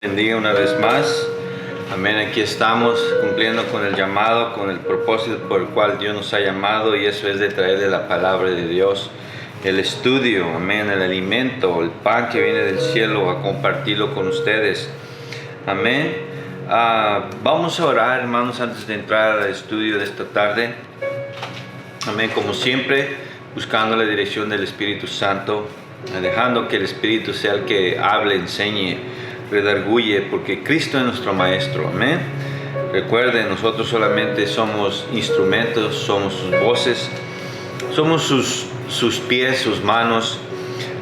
Bendiga una vez más. Amén. Aquí estamos cumpliendo con el llamado, con el propósito por el cual Dios nos ha llamado, y eso es de traerle la palabra de Dios, el estudio, amén, el alimento, el pan que viene del cielo, a compartirlo con ustedes. Amén. Vamos a orar, hermanos, antes de entrar al estudio de esta tarde. Amén. Como siempre, buscando la dirección del Espíritu Santo, dejando que el Espíritu sea el que hable, enseñe, redarguye, porque Cristo es nuestro Maestro. Amén. Recuerden, nosotros solamente somos instrumentos, somos sus voces, somos sus pies, sus manos.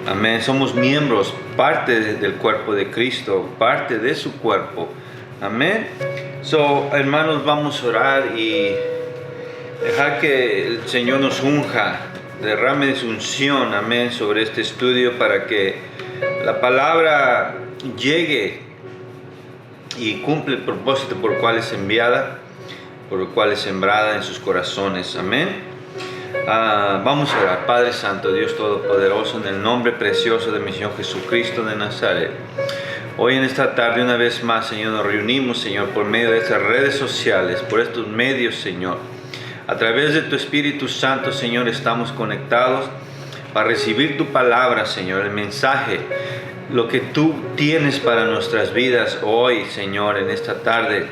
Amén. Somos miembros, parte del cuerpo de Cristo, parte de su cuerpo. Amén. Hermanos, vamos a orar y dejar que el Señor nos unja, derrame su unción, amén, sobre este estudio, para que la palabra llegue y cumple el propósito por el cual es enviada, por el cual es sembrada en sus corazones. Amén. Vamos a orar. Padre Santo, Dios Todopoderoso, en el nombre precioso de mi Señor Jesucristo de Nazaret, hoy en esta tarde una vez más, Señor, nos reunimos, Señor, por medio de estas redes sociales, por estos medios, Señor. A través de tu Espíritu Santo, Señor, estamos conectados para recibir tu palabra, Señor, el mensaje, lo que tú tienes para nuestras vidas hoy, Señor, en esta tarde.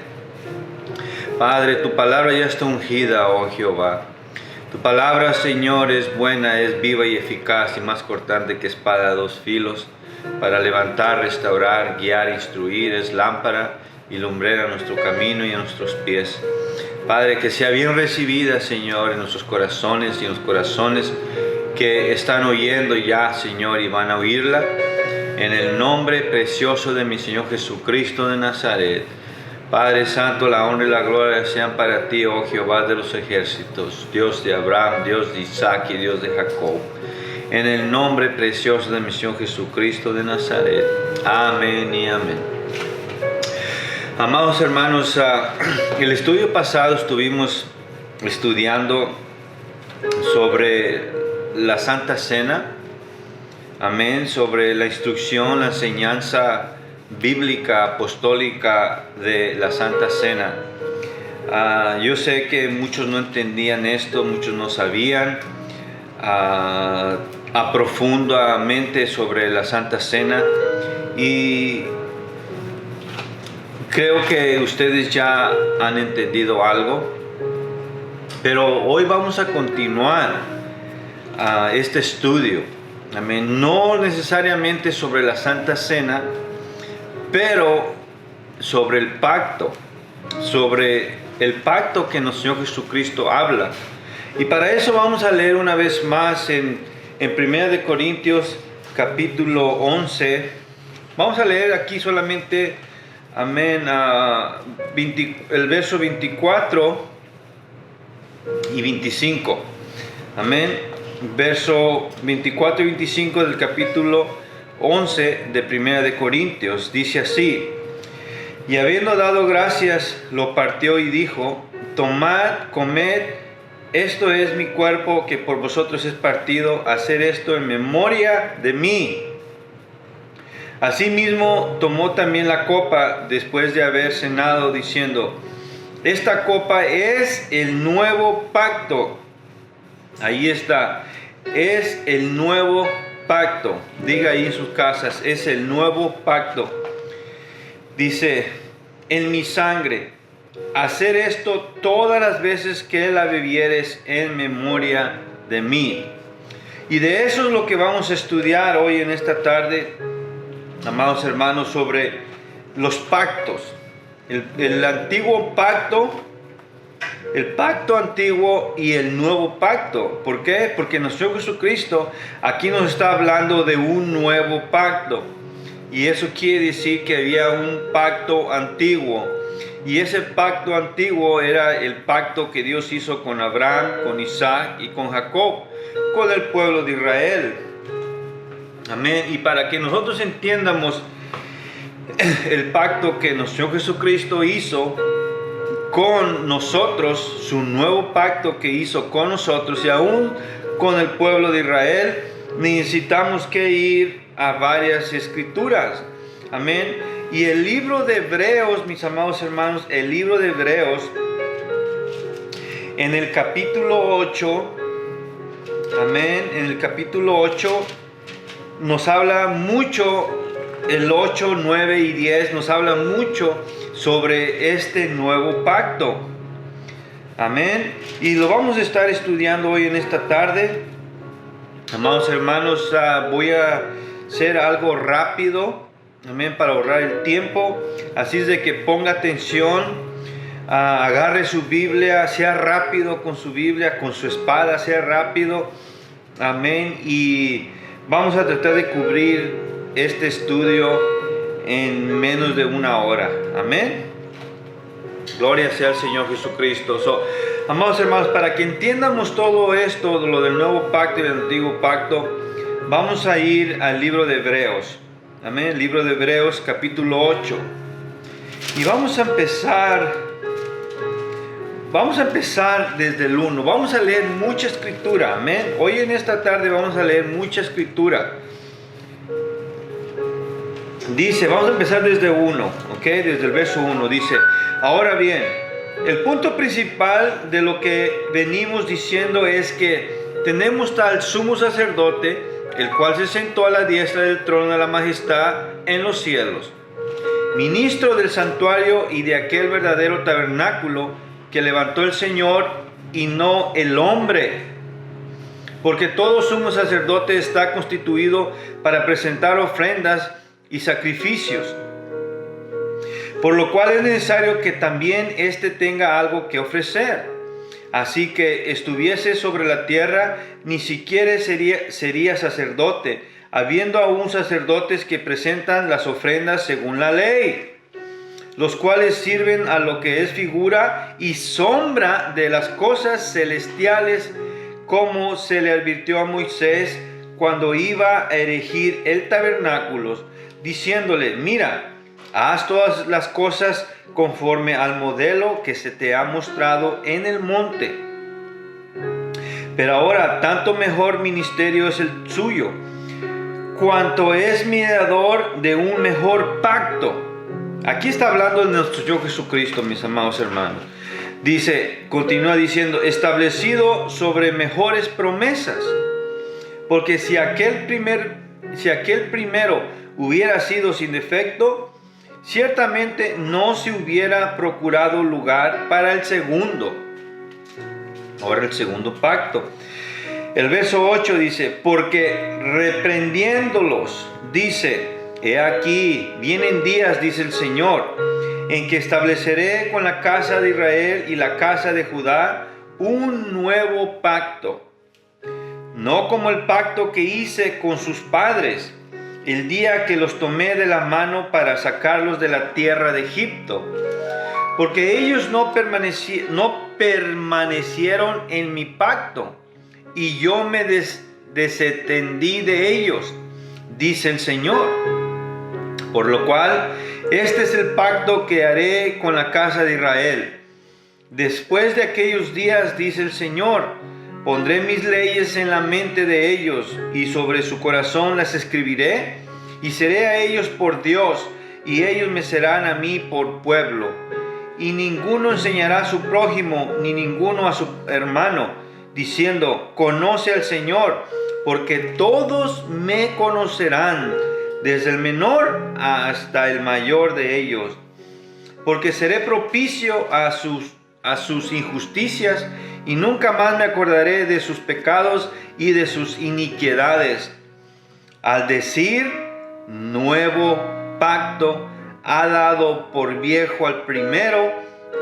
Padre, tu palabra ya está ungida, oh Jehová. Tu palabra, Señor, es buena, es viva y eficaz, y más cortante que espada de dos filos, para levantar, restaurar, guiar, instruir. Es lámpara y lumbrera a nuestro camino y a nuestros pies. Padre, que sea bien recibida, Señor, en nuestros corazones y en los corazones que están oyendo ya, Señor, y van a oírla. En el nombre precioso de mi Señor Jesucristo de Nazaret. Padre Santo, la honra y la gloria sean para ti, oh Jehová de los ejércitos, Dios de Abraham, Dios de Isaac y Dios de Jacob. En el nombre precioso de mi Señor Jesucristo de Nazaret. Amén y amén. Amados hermanos, el estudio pasado estuvimos estudiando sobre la Santa Cena. Amén. Sobre la instrucción, la enseñanza bíblica, apostólica de la Santa Cena. Yo sé que muchos no entendían esto, muchos no sabían profundamente sobre la Santa Cena, y creo que ustedes ya han entendido algo, pero hoy vamos a continuar este estudio. Amén. No necesariamente sobre la Santa Cena, pero sobre el pacto que nuestro Señor Jesucristo habla. Y para eso vamos a leer una vez más en 1 Corintios capítulo 11. Vamos a leer aquí solamente, amén, el verso 24 y 25. Amén. Verso 24 y 25 del capítulo 11 de 1 Corintios. Dice así: y habiendo dado gracias, lo partió y dijo: tomad, comed, esto es mi cuerpo que por vosotros es partido, hacer esto en memoria de mí. Asimismo tomó también la copa después de haber cenado, diciendo: esta copa es el nuevo pacto. Ahí está, es el nuevo pacto. Diga ahí en sus casas, es el nuevo pacto. Dice: en mi sangre, hacer esto todas las veces que la bebieres en memoria de mí. Y de eso es lo que vamos a estudiar hoy en esta tarde, amados hermanos, sobre los pactos. El antiguo pacto, el pacto antiguo y el nuevo pacto. ¿Por qué? Porque nuestro Jesucristo aquí nos está hablando de un nuevo pacto. Y eso quiere decir que había un pacto antiguo. Y ese pacto antiguo era el pacto que Dios hizo con Abraham, con Isaac y con Jacob, con el pueblo de Israel. Amén. Y para que nosotros entiendamos el pacto que nuestro Jesucristo hizo con nosotros, su nuevo pacto que hizo con nosotros y aún con el pueblo de Israel, necesitamos que ir a varias escrituras. Amén. Y el libro de Hebreos, mis amados hermanos, el libro de Hebreos, en el capítulo 8, amén, en el capítulo 8 nos habla mucho, el 8, 9 y 10 nos habla mucho sobre este nuevo pacto. Amén. Y lo vamos a estar estudiando hoy en esta tarde. Amados hermanos, voy a hacer algo rápido, amén, para ahorrar el tiempo. Así es de que ponga atención, agarre su Biblia, sea rápido con su Biblia, con su espada, sea rápido. Amén. Y vamos a tratar de cubrir este estudio en menos de una hora. Amén. Gloria sea al Señor Jesucristo. Amados hermanos, para que entiendamos todo esto, lo del nuevo pacto y del antiguo pacto, vamos a ir al libro de Hebreos. Amén. Libro de Hebreos, capítulo 8. Y vamos a empezar desde el 1. Vamos a leer mucha escritura. Amén. Hoy en esta tarde vamos a leer mucha escritura. Dice, vamos a empezar desde 1, ¿ok? Desde el verso 1. Dice, ahora bien, el punto principal de lo que venimos diciendo es que tenemos tal sumo sacerdote, el cual se sentó a la diestra del trono de la majestad en los cielos, ministro del santuario y de aquel verdadero tabernáculo que levantó el Señor y no el hombre. Porque todo sumo sacerdote está constituido para presentar ofrendas y sacrificios, por lo cual es necesario que también éste tenga algo que ofrecer. Así que estuviese sobre la tierra, ni siquiera sería sacerdote, habiendo aún sacerdotes que presentan las ofrendas según la ley, los cuales sirven a lo que es figura y sombra de las cosas celestiales, como se le advirtió a Moisés cuando iba a erigir el tabernáculo, diciéndole, mira, haz todas las cosas conforme al modelo que se te ha mostrado en el monte. Pero ahora, tanto mejor ministerio es el suyo, cuanto es mediador de un mejor pacto. Aquí está hablando de nuestro Señor Jesucristo, mis amados hermanos. Dice, continúa diciendo, establecido sobre mejores promesas. Porque si aquel primero hubiera sido sin defecto, ciertamente no se hubiera procurado lugar para el segundo. Ahora el segundo pacto. El verso 8 dice, porque reprendiéndolos, dice, he aquí, vienen días, dice el Señor, en que estableceré con la casa de Israel y la casa de Judá un nuevo pacto, no como el pacto que hice con sus padres, el día que los tomé de la mano para sacarlos de la tierra de Egipto, porque ellos no permanecieron en mi pacto, y yo me desentendí de ellos, dice el Señor. Por lo cual, este es el pacto que haré con la casa de Israel. Después de aquellos días, dice el Señor, pondré mis leyes en la mente de ellos, y sobre su corazón las escribiré, y seré a ellos por Dios, y ellos me serán a mí por pueblo. Y ninguno enseñará a su prójimo, ni ninguno a su hermano, diciendo, conoce al Señor, porque todos me conocerán, desde el menor hasta el mayor de ellos. Porque seré propicio a sus injusticias, y nunca más me acordaré de sus pecados y de sus iniquidades. Al decir nuevo pacto, ha dado por viejo al primero,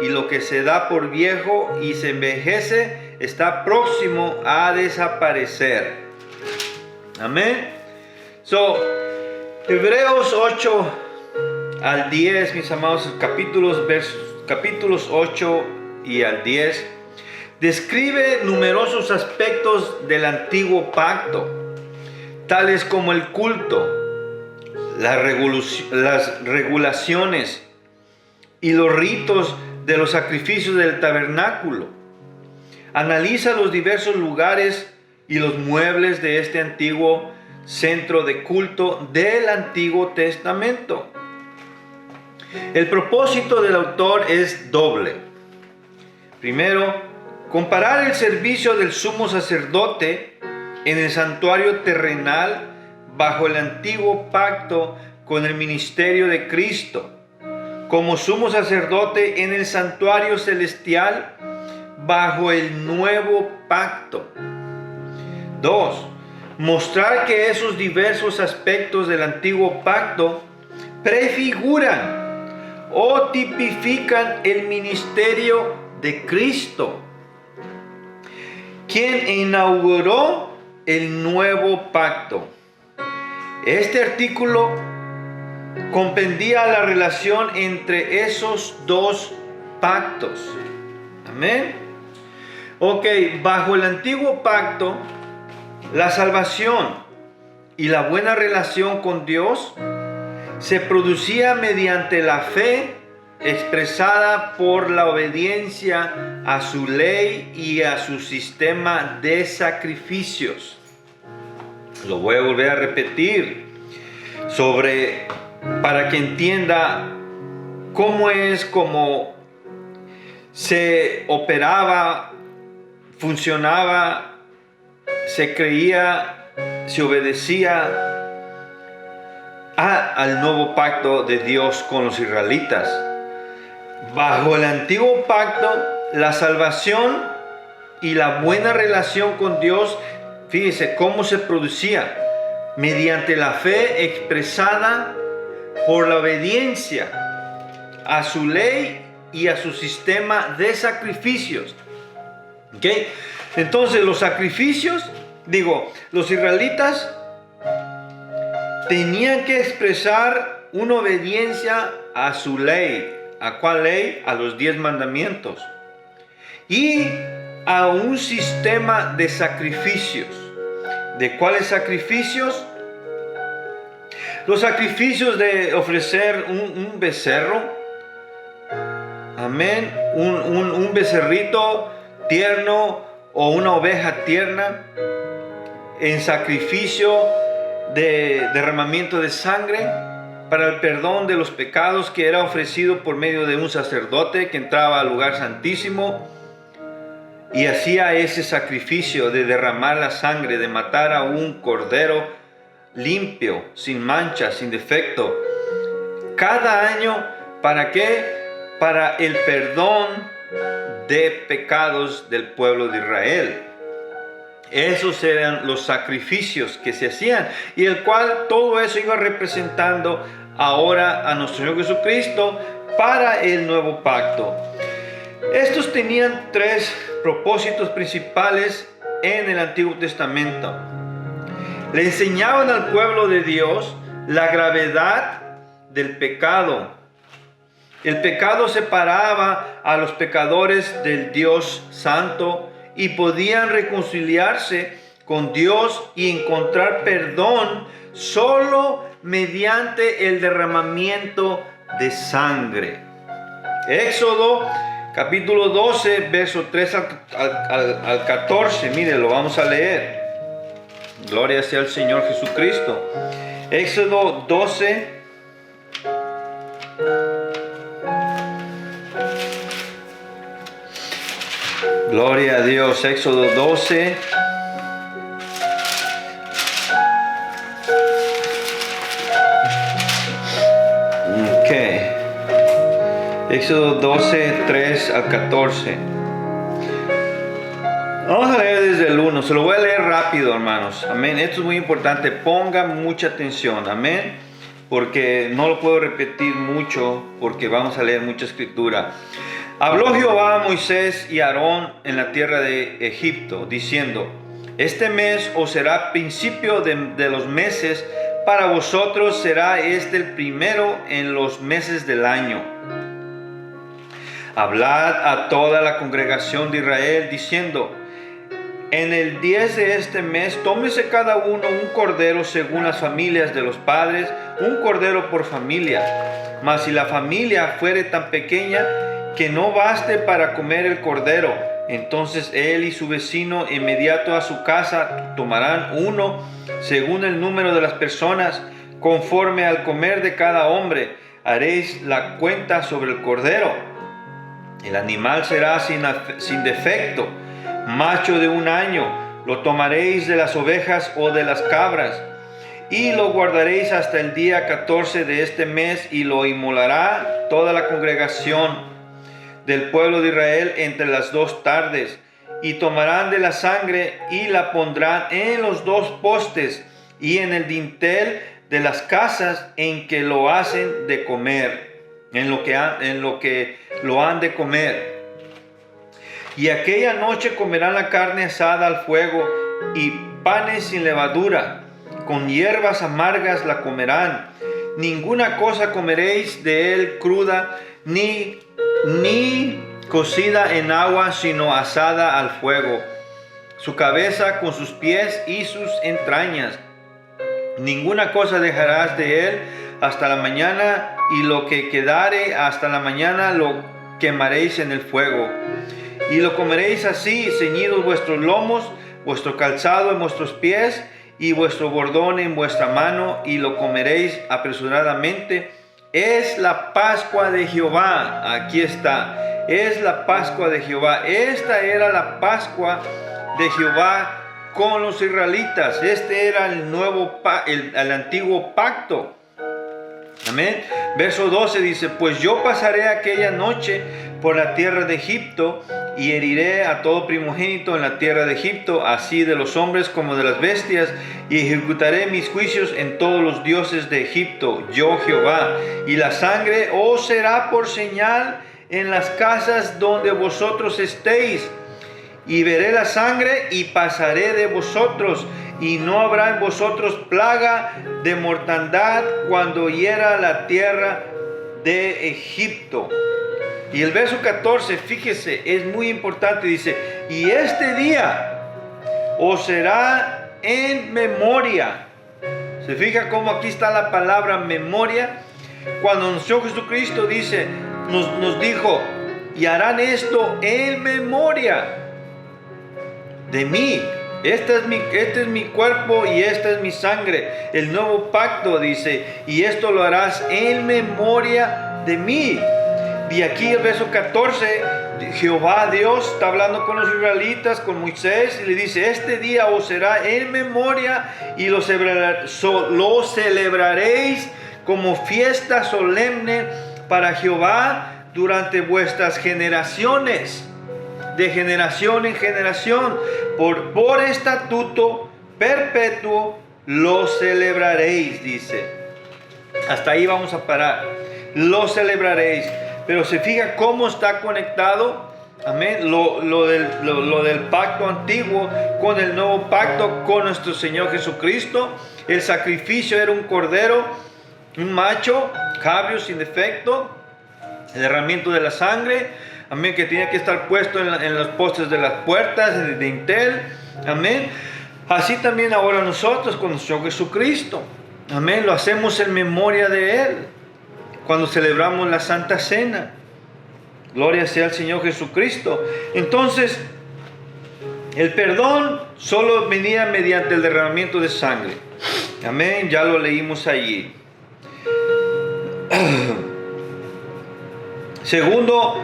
y lo que se da por viejo y se envejece está próximo a desaparecer. Amén. Hebreos 8 al 10, mis amados, capítulos 8 y al 10, describe numerosos aspectos del antiguo pacto, tales como el culto, las regulaciones y los ritos de los sacrificios del tabernáculo. Analiza los diversos lugares y los muebles de este antiguo centro de culto del Antiguo Testamento. El propósito del autor es doble. Primero, comparar el servicio del sumo sacerdote en el santuario terrenal bajo el antiguo pacto con el ministerio de Cristo como sumo sacerdote en el santuario celestial bajo el nuevo pacto. 2. Mostrar que esos diversos aspectos del antiguo pacto prefiguran o tipifican el ministerio de Cristo, quien inauguró el nuevo pacto. Este artículo comprendía la relación entre esos dos pactos. Amén. Ok, bajo el antiguo pacto, la salvación y la buena relación con Dios se producía mediante la fe expresada por la obediencia a su ley y a su sistema de sacrificios. Lo voy a volver a repetir para que entienda cómo se operaba, funcionaba, se creía, se obedecía al nuevo pacto de Dios con los israelitas. Bajo el antiguo pacto, la salvación y la buena relación con Dios, fíjese cómo se producía, mediante la fe expresada por la obediencia a su ley y a su sistema de sacrificios. ¿Ok? Entonces los sacrificios, los israelitas tenían que expresar una obediencia a su ley. ¿A cuál ley? A los 10 mandamientos. Y a un sistema de sacrificios. ¿De cuáles sacrificios? Los sacrificios de ofrecer un becerro. Amén. Un becerrito tierno o una oveja tierna en sacrificio de derramamiento de sangre para el perdón de los pecados, que era ofrecido por medio de un sacerdote que entraba al lugar santísimo y hacía ese sacrificio de derramar la sangre, de matar a un cordero limpio, sin mancha, sin defecto, cada año. ¿Para qué? Para el perdón de pecados del pueblo de Israel. Esos eran los sacrificios que se hacían, y el cual todo eso iba representando ahora a nuestro Señor Jesucristo para el nuevo pacto. Estos tenían 3 propósitos principales en el Antiguo Testamento. Le enseñaban al pueblo de Dios la gravedad del pecado. El pecado separaba a los pecadores del Dios Santo y podían reconciliarse con Dios y encontrar perdón solo mediante el derramamiento de sangre. Éxodo capítulo 12, verso 3 al 14. Mire, lo vamos a leer. Gloria sea al Señor Jesucristo. Éxodo 12. Gloria a Dios. Éxodo 12. Ok. Éxodo 12, 3 al 14. Vamos a leer desde el 1. Se lo voy a leer rápido, hermanos. Amén. Esto es muy importante. Pongan mucha atención. Amén. Porque no lo puedo repetir mucho, porque vamos a leer mucha escritura. Habló Jehová a Moisés y a Aarón en la tierra de Egipto, diciendo: este mes os será principio de los meses, para vosotros será este el primero en los meses del año. Hablad a toda la congregación de Israel, diciendo: en el 10 de este mes, tómese cada uno un cordero según las familias de los padres, un cordero por familia. Mas si la familia fuere tan pequeña que no baste para comer el cordero, entonces él y su vecino inmediato a su casa tomarán uno según el número de las personas, conforme al comer de cada hombre. haréis la cuenta sobre el cordero. El animal será sin defecto, macho de 1 año. Lo tomaréis de las ovejas o de las cabras, y lo guardaréis hasta el día 14 de este mes, y lo inmolará toda la congregación del pueblo de Israel entre las 2 tardes. Y tomarán de la sangre y la pondrán en los 2 postes y en el dintel de las casas en que lo hacen de comer, en lo que lo han de comer. Y aquella noche comerán la carne asada al fuego y panes sin levadura, con hierbas amargas la comerán. Ninguna cosa comeréis de él cruda, ni cocida en agua, sino asada al fuego. Su cabeza con sus pies y sus entrañas. Ninguna cosa dejarás de él hasta la mañana, y lo que quedare hasta la mañana lo quemaréis en el fuego. Y lo comeréis así, ceñidos vuestros lomos, vuestro calzado en vuestros pies, y vuestro bordón en vuestra mano, y lo comeréis apresuradamente. Es la Pascua de Jehová. Aquí está. Es la Pascua de Jehová. Esta era la Pascua de Jehová con los israelitas. Este era el antiguo pacto. Amén. Verso 12 dice: pues yo pasaré aquella noche por la tierra de Egipto, y heriré a todo primogénito en la tierra de Egipto, así de los hombres como de las bestias, y ejecutaré mis juicios en todos los dioses de Egipto, yo Jehová. Y la sangre os será por señal en las casas donde vosotros estéis. Y veré la sangre y pasaré de vosotros, y no habrá en vosotros plaga de mortandad cuando hiera la tierra de Egipto. Y el verso 14, fíjese, es muy importante, dice: y este día os será en memoria. ¿Se fija cómo aquí está la palabra memoria? Cuando nuestro Jesucristo nos dijo: y harán esto en memoria de mí. Este es mi cuerpo y esta es mi sangre. El nuevo pacto dice: y esto lo harás en memoria de mí. Y aquí el verso 14, Jehová Dios está hablando con los israelitas, con Moisés, y le dice: este día os será en memoria, y lo celebraréis como fiesta solemne para Jehová durante vuestras generaciones, de generación en generación. Por estatuto perpetuo lo celebraréis, dice. Hasta ahí vamos a parar. Lo celebraréis. Pero se fija cómo está conectado, amén, lo del pacto antiguo con el nuevo pacto con nuestro Señor Jesucristo. El sacrificio era un cordero, un macho, cabrio sin defecto. El derramamiento de la sangre, amén, que tenía que estar puesto en los postes de las puertas, en el dintel, amén. Así también ahora nosotros con nuestro Jesucristo, amén, lo hacemos en memoria de Él cuando celebramos la Santa Cena. Gloria sea al Señor Jesucristo. Entonces, el perdón solo venía mediante el derramamiento de sangre. Amén, ya lo leímos allí. Segundo,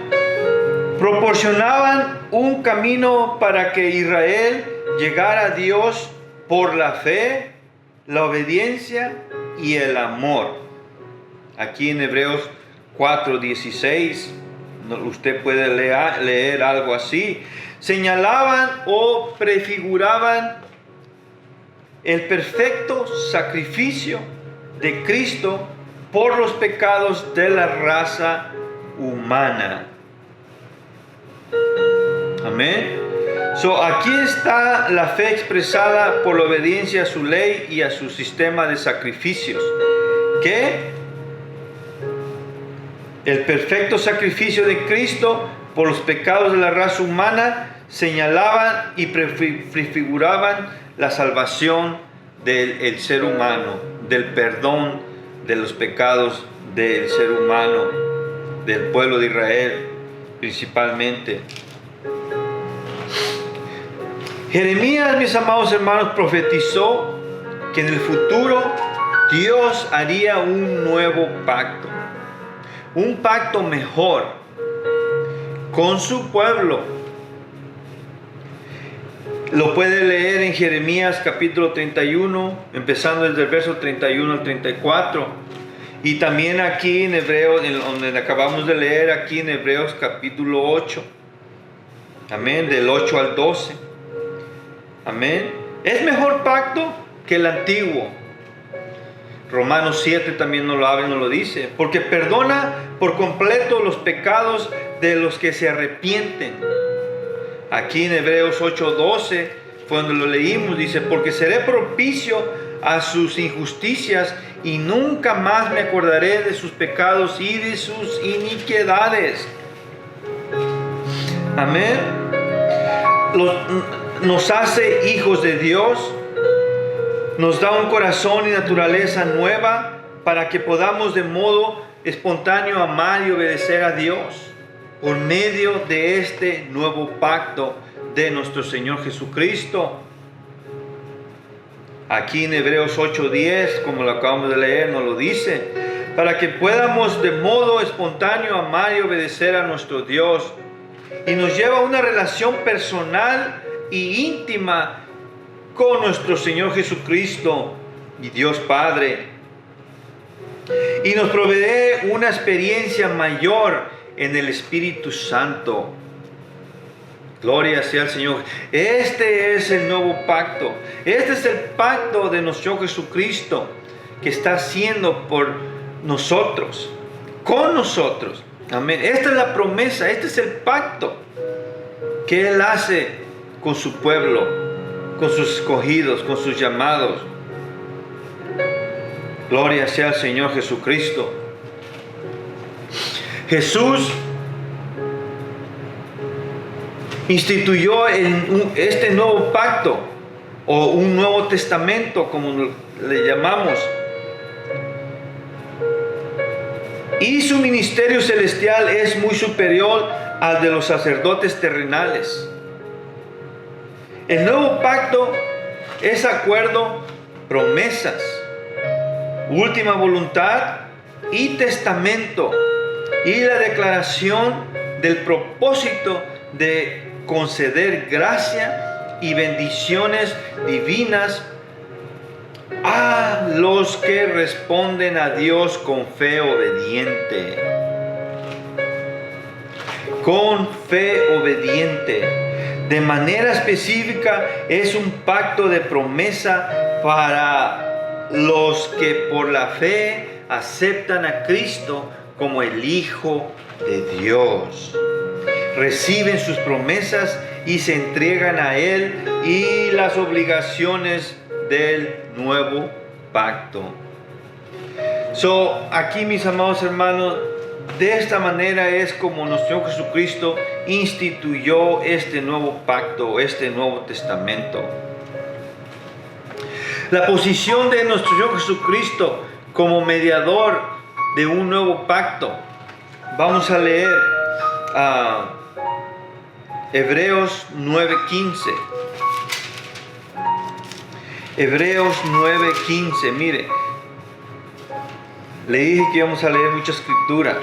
proporcionaban un camino para que Israel llegara a Dios por la fe, la obediencia y el amor. Aquí en Hebreos 4:16, usted puede leer algo así. Señalaban o prefiguraban el perfecto sacrificio de Cristo por los pecados de la raza humana. Amén. Aquí está la fe expresada por la obediencia a su ley y a su sistema de sacrificios. ¿Qué? El perfecto sacrificio de Cristo por los pecados de la raza humana señalaban y prefiguraban la salvación del ser humano, del perdón de los pecados del ser humano, del pueblo de Israel principalmente. Jeremías, mis amados hermanos, profetizó que en el futuro Dios haría un nuevo pacto. un pacto mejor con su pueblo. Lo puede leer en Jeremías capítulo 31, empezando desde el verso 31 al 34. Y también aquí en Hebreos, en donde acabamos de leer, aquí en Hebreos capítulo 8. Amén, del 8 al 12. Amén. Es mejor pacto que el antiguo. Romanos 7 también nos lo habla y nos lo dice. Porque perdona por completo los pecados de los que se arrepienten. Aquí en Hebreos 8:12, cuando lo leímos, dice: porque seré propicio a sus injusticias y nunca más me acordaré de sus pecados y de sus iniquidades. Amén. Nos hace hijos de Dios, nos da un corazón y naturaleza nueva para que podamos de modo espontáneo amar y obedecer a Dios por medio de este nuevo pacto de nuestro Señor Jesucristo. Aquí en Hebreos 8:10, como lo acabamos de leer, nos lo dice: para que podamos de modo espontáneo amar y obedecer a nuestro Dios. Y nos lleva a una relación personal y íntima con nuestro Señor Jesucristo y Dios Padre. Y nos provee una experiencia mayor en el Espíritu Santo. Gloria sea al Señor. Este es el nuevo pacto. Este es el pacto de nuestro Jesucristo que está haciendo por nosotros, con nosotros. Amén. Esta es la promesa, este es el pacto que Él hace con su pueblo, con sus escogidos, con sus llamados. Gloria sea al Señor Jesucristo. Jesús instituyó este nuevo pacto o un nuevo testamento, como le llamamos. Y su ministerio celestial es muy superior al de los sacerdotes terrenales. El nuevo pacto es acuerdo, promesas, última voluntad y testamento, y la declaración del propósito de conceder gracia y bendiciones divinas a los que responden a Dios con fe obediente. Con fe obediente. De manera específica, es un pacto de promesa para los que por la fe aceptan a Cristo como el Hijo de Dios. Reciben sus promesas y se entregan a Él y las obligaciones del nuevo pacto. Aquí, mis amados hermanos, de esta manera es como nuestro Jesucristo instituyó este nuevo pacto, este nuevo testamento. La posición de nuestro Señor Jesucristo como mediador de un nuevo pacto. Vamos a leer Hebreos 9:15. Hebreos 9:15. Mire, le dije que íbamos a leer mucha escritura.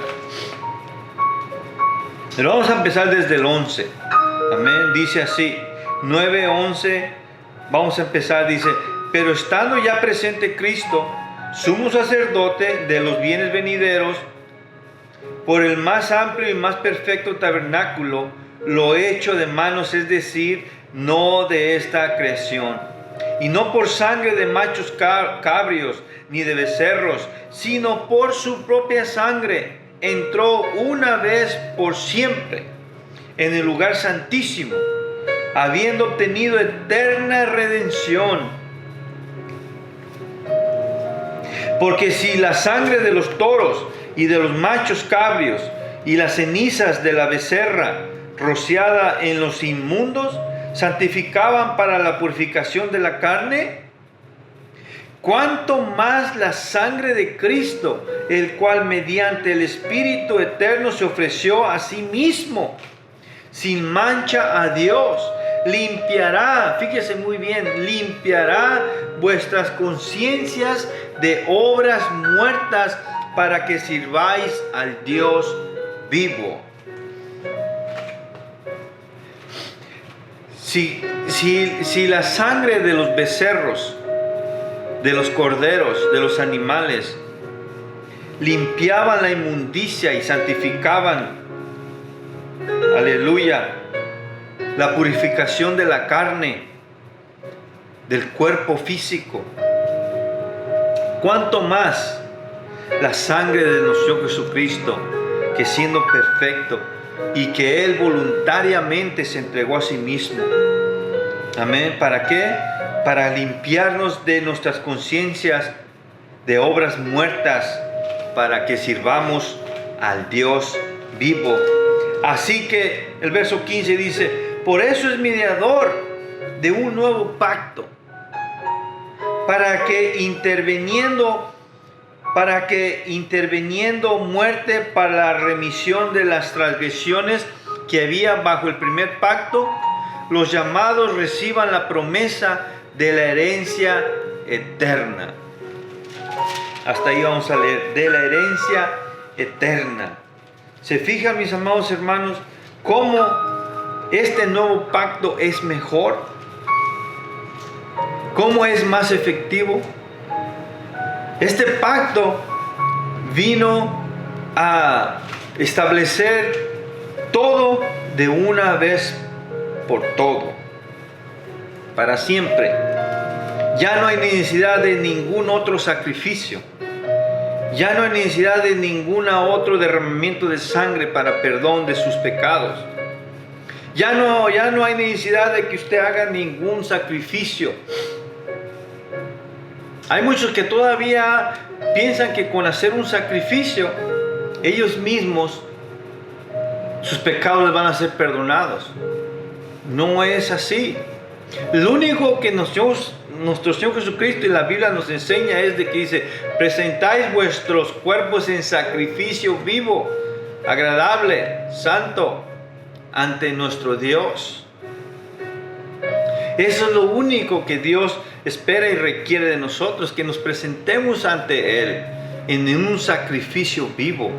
Pero vamos a empezar desde el 11. Amén. Dice así, 9:11. Vamos a empezar, dice: pero estando ya presente Cristo, sumo sacerdote de los bienes venideros, por el más amplio y más perfecto tabernáculo, lo hecho de manos, es decir, no de esta creación, y no por sangre de machos cabrios ni de becerros, sino por su propia sangre, entró una vez por siempre en el lugar santísimo, habiendo obtenido eterna redención. Porque si la sangre de los toros y de los machos cabrios y las cenizas de la becerra rociada en los inmundos santificaban para la purificación de la carne, cuánto más la sangre de Cristo, el cual mediante el Espíritu eterno se ofreció a sí mismo sin mancha a Dios, limpiará, fíjese muy bien, limpiará vuestras conciencias de obras muertas para que sirváis al Dios vivo. Si la sangre de los becerros, de los corderos, de los animales, limpiaban la inmundicia y santificaban, aleluya, la purificación de la carne, del cuerpo físico, ¿cuánto más la sangre de nuestro Jesucristo, que siendo perfecto y que Él voluntariamente se entregó a sí mismo? Amén. ¿Para qué? Para limpiarnos de nuestras conciencias de obras muertas, para que sirvamos al Dios vivo. Así que el verso 15 dice: por eso es mediador de un nuevo pacto, para que interviniendo muerte para la remisión de las transgresiones que había bajo el primer pacto, los llamados reciban la promesa de la herencia eterna. Hasta ahí vamos a leer, de la herencia eterna. ¿Se fijan, mis amados hermanos, cómo este nuevo pacto es mejor? ¿Cómo es más efectivo? Este pacto vino a establecer todo de una vez por todo, para siempre. Ya no hay necesidad de ningún otro sacrificio. Ya no hay necesidad de ningún otro derramamiento de sangre para perdón de sus pecados. Ya no hay necesidad de que usted haga ningún sacrificio. Hay muchos que todavía piensan que con hacer un sacrificio, ellos mismos, sus pecados les van a ser perdonados. No es así. Lo único que nuestro Señor Jesucristo y la Biblia nos enseña es de que dice: presentáis vuestros cuerpos en sacrificio vivo, agradable, santo, ante nuestro Dios. Eso es lo único que Dios espera y requiere de nosotros, que nos presentemos ante Él en un sacrificio vivo.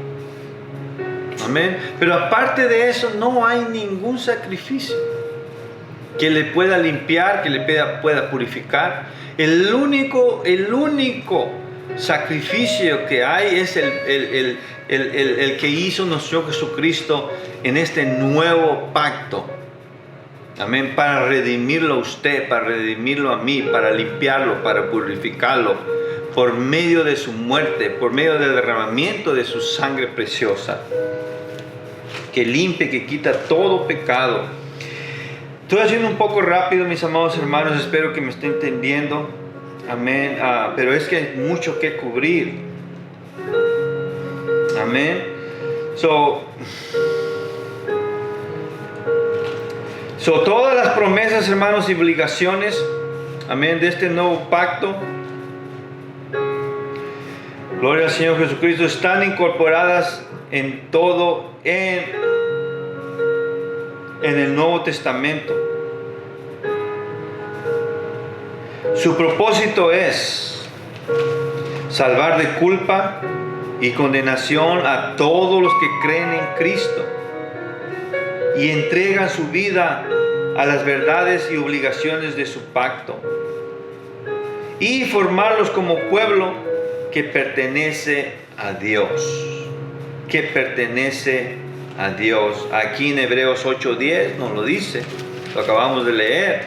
Amén. Pero aparte de eso, no hay ningún sacrificio que le pueda limpiar, que le pueda purificar. El único sacrificio que hay es el que hizo nuestro Jesucristo en este nuevo pacto. Amén. Para redimirlo a usted, para redimirlo a mí, para limpiarlo, para purificarlo, por medio de su muerte, por medio del derramamiento de su sangre preciosa, que limpia, que quita todo pecado. Estoy haciendo un poco rápido, mis amados hermanos, espero que me estén entendiendo. Amén. Pero es que hay mucho que cubrir. Amén. Todas las promesas, hermanos, y obligaciones, amén, de este nuevo pacto, gloria al Señor Jesucristo, están incorporadas en el Nuevo Testamento. Su propósito es salvar de culpa y condenación a todos los que creen en Cristo y entregan su vida a las verdades y obligaciones de su pacto, y formarlos como pueblo que pertenece a Dios, que pertenece a Dios. Aquí en Hebreos 8:10 nos lo dice, lo acabamos de leer.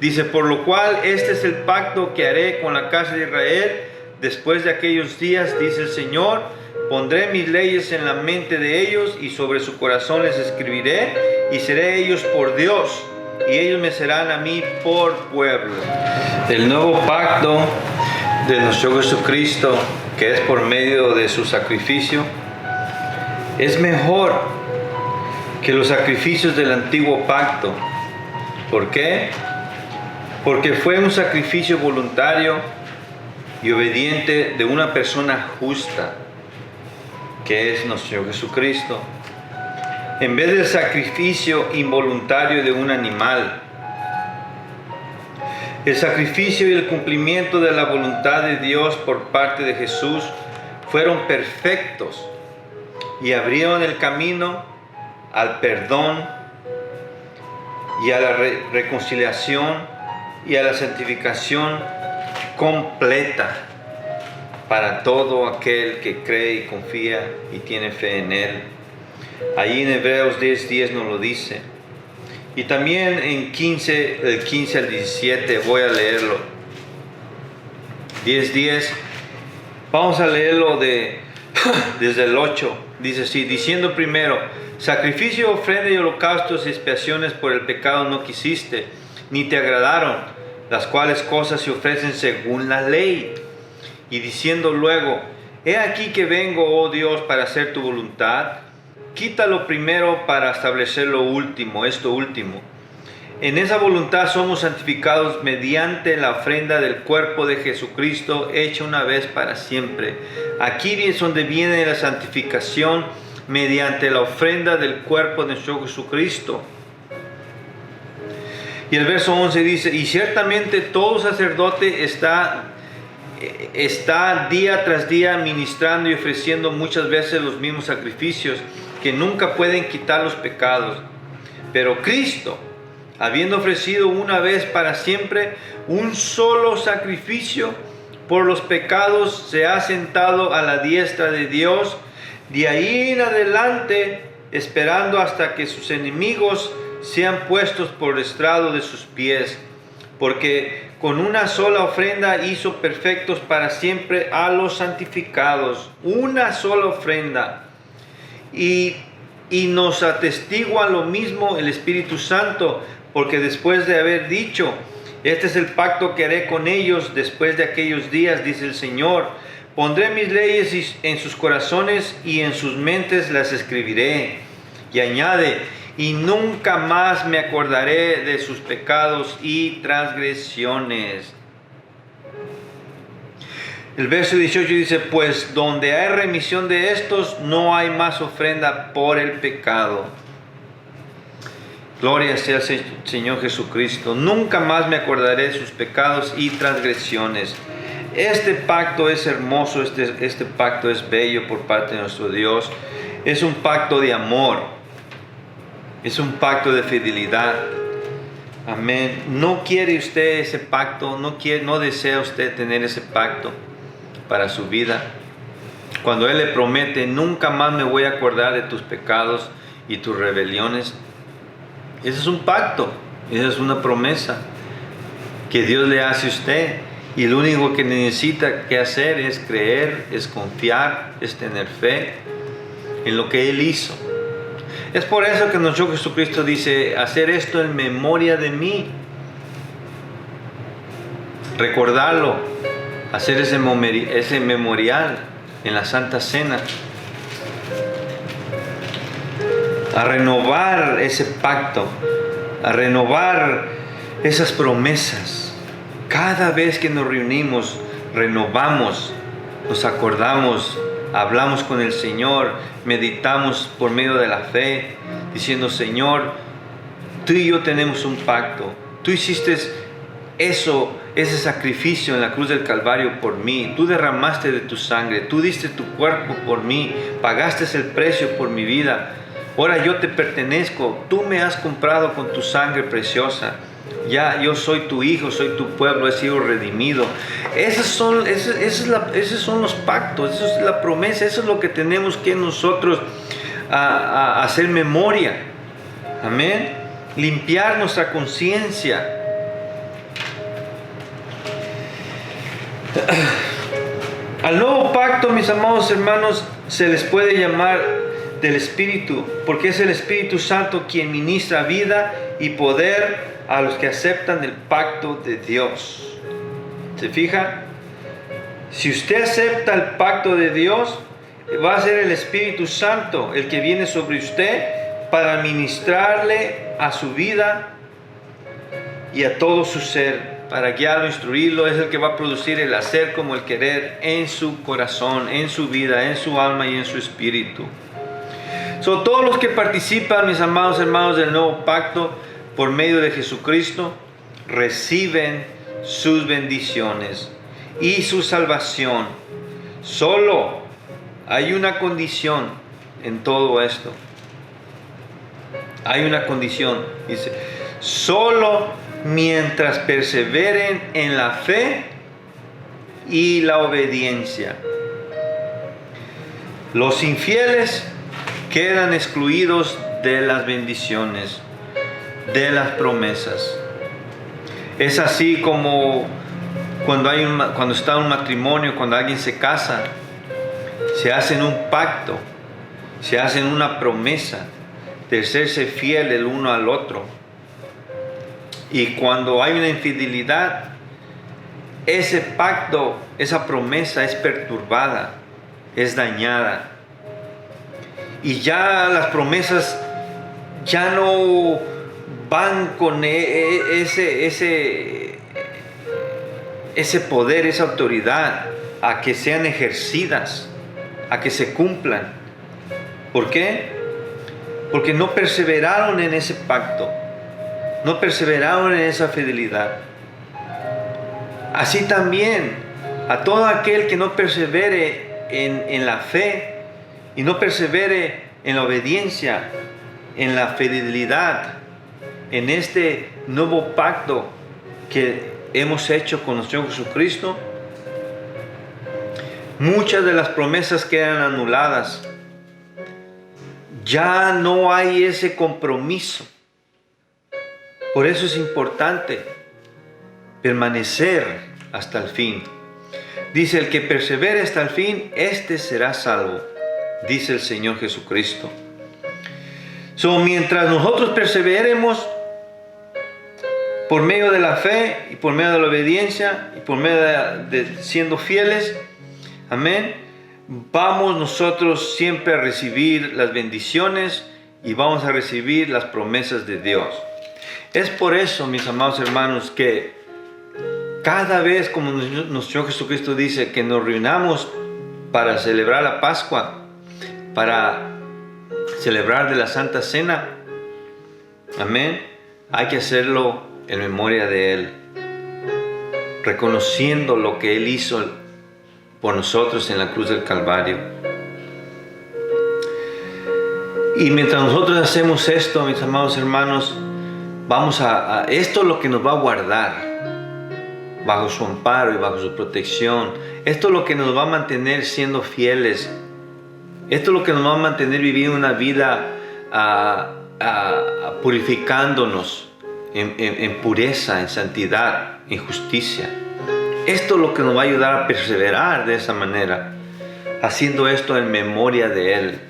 Dice: por lo cual este es el pacto que haré con la casa de Israel después de aquellos días, dice el Señor. Pondré mis leyes en la mente de ellos y sobre su corazón les escribiré, y seré ellos por Dios y ellos me serán a mí por pueblo. El nuevo pacto de nuestro Jesucristo, que es por medio de su sacrificio, es mejor que los sacrificios del antiguo pacto. ¿Por qué? Porque fue un sacrificio voluntario y obediente de una persona justa, que es nuestro Jesucristo, en vez del sacrificio involuntario de un animal. El sacrificio y el cumplimiento de la voluntad de Dios por parte de Jesús fueron perfectos y abrieron el camino al perdón y a la reconciliación y a la santificación completa para todo aquel que cree y confía y tiene fe en Él. Ahí en Hebreos 10:10 nos lo dice. Y también en el 15 al 17 voy a leerlo. 10:10. Vamos a leerlo desde el 8. Dice así: diciendo primero, sacrificio, ofrenda y holocaustos y expiaciones por el pecado no quisiste, ni te agradaron, las cuales cosas se ofrecen según la ley. Y diciendo luego, he aquí que vengo, oh Dios, para hacer tu voluntad. Quita lo primero para establecer lo último, esto último. En esa voluntad somos santificados mediante la ofrenda del cuerpo de Jesucristo, hecha una vez para siempre. Aquí es donde viene la santificación, mediante la ofrenda del cuerpo de nuestro Jesucristo. Y el verso 11 dice: y ciertamente todo sacerdote está día tras día ministrando y ofreciendo muchas veces los mismos sacrificios que nunca pueden quitar los pecados. Pero Cristo, habiendo ofrecido una vez para siempre un solo sacrificio por los pecados, se ha sentado a la diestra de Dios, de ahí en adelante esperando hasta que sus enemigos sean puestos por estrado de sus pies, porque con una sola ofrenda hizo perfectos para siempre a los santificados. Una sola ofrenda. Y nos atestigua lo mismo el Espíritu Santo, porque después de haber dicho, este es el pacto que haré con ellos después de aquellos días, dice el Señor, pondré mis leyes en sus corazones y en sus mentes las escribiré. Y añade, y nunca más me acordaré de sus pecados y transgresiones. El verso 18 dice, pues donde hay remisión de estos, no hay más ofrenda por el pecado. Gloria sea al Señor Jesucristo. Nunca más me acordaré de sus pecados y transgresiones. Este pacto es hermoso, este pacto es bello por parte de nuestro Dios. Es un pacto de amor. Es un pacto de fidelidad. Amén. ¿No quiere usted ese pacto? ¿No desea usted tener ese pacto para su vida? Cuando Él le promete, nunca más me voy a acordar de tus pecados y tus rebeliones. Ese es un pacto. Esa es una promesa que Dios le hace a usted. Y lo único que necesita que hacer es creer, es confiar, es tener fe en lo que Él hizo. Es por eso que nuestro Jesucristo dice, hacer esto en memoria de mí. Recordarlo, hacer ese memorial en la Santa Cena. A renovar ese pacto, a renovar esas promesas. Cada vez que nos reunimos, renovamos, nos acordamos, hablamos con el Señor, meditamos por medio de la fe, diciendo, Señor, tú y yo tenemos un pacto. Tú hiciste ese sacrificio en la cruz del Calvario por mí. Tú derramaste de tu sangre, tú diste tu cuerpo por mí, pagaste el precio por mi vida. Ahora yo te pertenezco, tú me has comprado con tu sangre preciosa. Ya yo soy tu hijo, soy tu pueblo, he sido redimido. Esos son los pactos, esa es la promesa, eso es lo que tenemos que nosotros hacer memoria. Amén. Limpiar nuestra conciencia. Al nuevo pacto, mis amados hermanos, se les puede llamar del Espíritu, porque es el Espíritu Santo quien ministra vida y poder a los que aceptan el pacto de Dios. ¿Se fija? Si usted acepta el pacto de Dios, va a ser el Espíritu Santo el que viene sobre usted para ministrarle a su vida y a todo su ser, para guiarlo, instruirlo. Es el que va a producir el hacer como el querer en su corazón, en su vida, en su alma y en su espíritu. Todos los que participan, mis amados hermanos, del nuevo pacto por medio de Jesucristo, reciben sus bendiciones y su salvación solo hay una condición en todo esto. Hay una condición. Dice, solo mientras perseveren en la fe y la obediencia. Los infieles quedan excluidos de las bendiciones, de las promesas. Es así como cuando está un matrimonio, cuando alguien se casa, se hacen un pacto, se hacen una promesa de serse fiel el uno al otro. Y cuando hay una infidelidad, ese pacto, esa promesa es perturbada, es dañada. Y ya las promesas ya no van con ese poder, esa autoridad a que sean ejercidas, a que se cumplan. ¿Por qué? Porque no perseveraron en ese pacto, no perseveraron en esa fidelidad. Así también a todo aquel que no persevere en la fe y no persevere en la obediencia, en la fidelidad, en este nuevo pacto que hemos hecho con nuestro Señor Jesucristo, muchas de las promesas quedan anuladas. Ya no hay ese compromiso. Por eso es importante permanecer hasta el fin. Dice, el que persevere hasta el fin, este será salvo, dice el Señor Jesucristo. Mientras nosotros perseveremos por medio de la fe y por medio de la obediencia y por medio de siendo fieles, amén, vamos nosotros siempre a recibir las bendiciones y vamos a recibir las promesas de Dios. Es por eso, mis amados hermanos, que cada vez, como nuestro Señor Jesucristo dice, que nos reunamos para celebrar la Pascua, para celebrar de la Santa Cena, amén, hay que hacerlo en memoria de Él, reconociendo lo que Él hizo por nosotros en la cruz del Calvario. Y mientras nosotros hacemos esto, mis amados hermanos, esto es lo que nos va a guardar bajo su amparo y bajo su protección. Esto es lo que nos va a mantener siendo fieles. Esto es lo que nos va a mantener viviendo una vida purificándonos en pureza, en santidad, en justicia. Esto es lo que nos va a ayudar a perseverar de esa manera, haciendo esto en memoria de Él,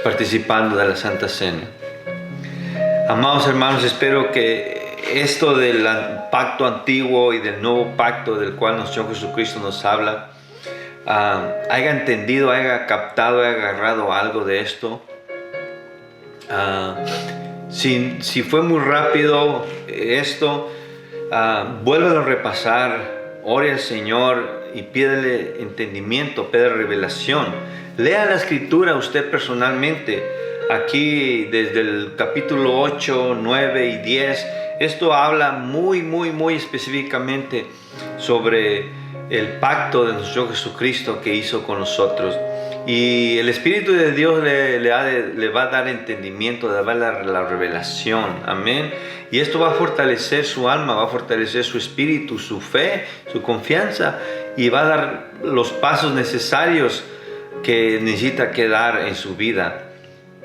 participando de la Santa Cena. Amados hermanos, espero que esto del pacto antiguo y del nuevo pacto del cual nuestro Señor Jesucristo nos habla, haya entendido, haya captado, haya agarrado algo de esto. Si fue muy rápido esto, vuélvalo a repasar, ore al Señor y pídele entendimiento, pídele revelación. Lea la Escritura usted personalmente. Aquí desde el capítulo 8, 9 y 10, esto habla muy específicamente sobre el pacto de nuestro Jesucristo que hizo con nosotros. Y el Espíritu de Dios le va a dar entendimiento, le va a dar la revelación. Amén. Y esto va a fortalecer su alma, va a fortalecer su espíritu, su fe, su confianza. Y va a dar los pasos necesarios que necesita que dar en su vida.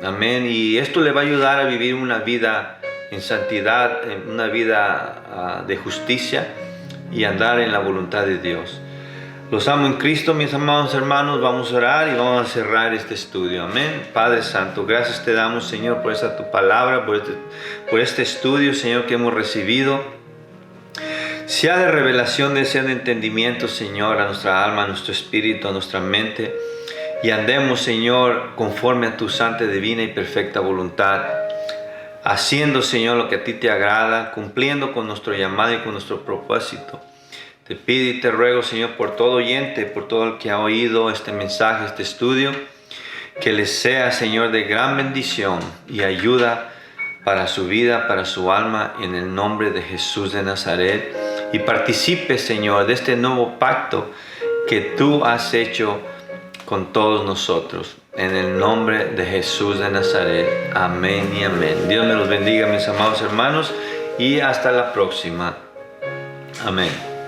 Amén. Y esto le va a ayudar a vivir una vida en santidad, una vida de justicia y andar en la voluntad de Dios. Los amo en Cristo, mis amados hermanos. Vamos a orar y vamos a cerrar este estudio. Amén. Padre Santo, gracias te damos, Señor, por esta tu palabra, por este estudio, Señor, que hemos recibido. Sea de revelación, sea de entendimiento, Señor, a nuestra alma, a nuestro espíritu, a nuestra mente. Y andemos, Señor, conforme a tu santa, divina y perfecta voluntad, haciendo, Señor, lo que a ti te agrada, cumpliendo con nuestro llamado y con nuestro propósito. Te pido y te ruego, Señor, por todo oyente, por todo el que ha oído este mensaje, este estudio, que les sea, Señor, de gran bendición y ayuda para su vida, para su alma, en el nombre de Jesús de Nazaret. Y participe, Señor, de este nuevo pacto que tú has hecho con todos nosotros. En el nombre de Jesús de Nazaret. Amén y amén. Dios me los bendiga, mis amados hermanos, y hasta la próxima. Amén.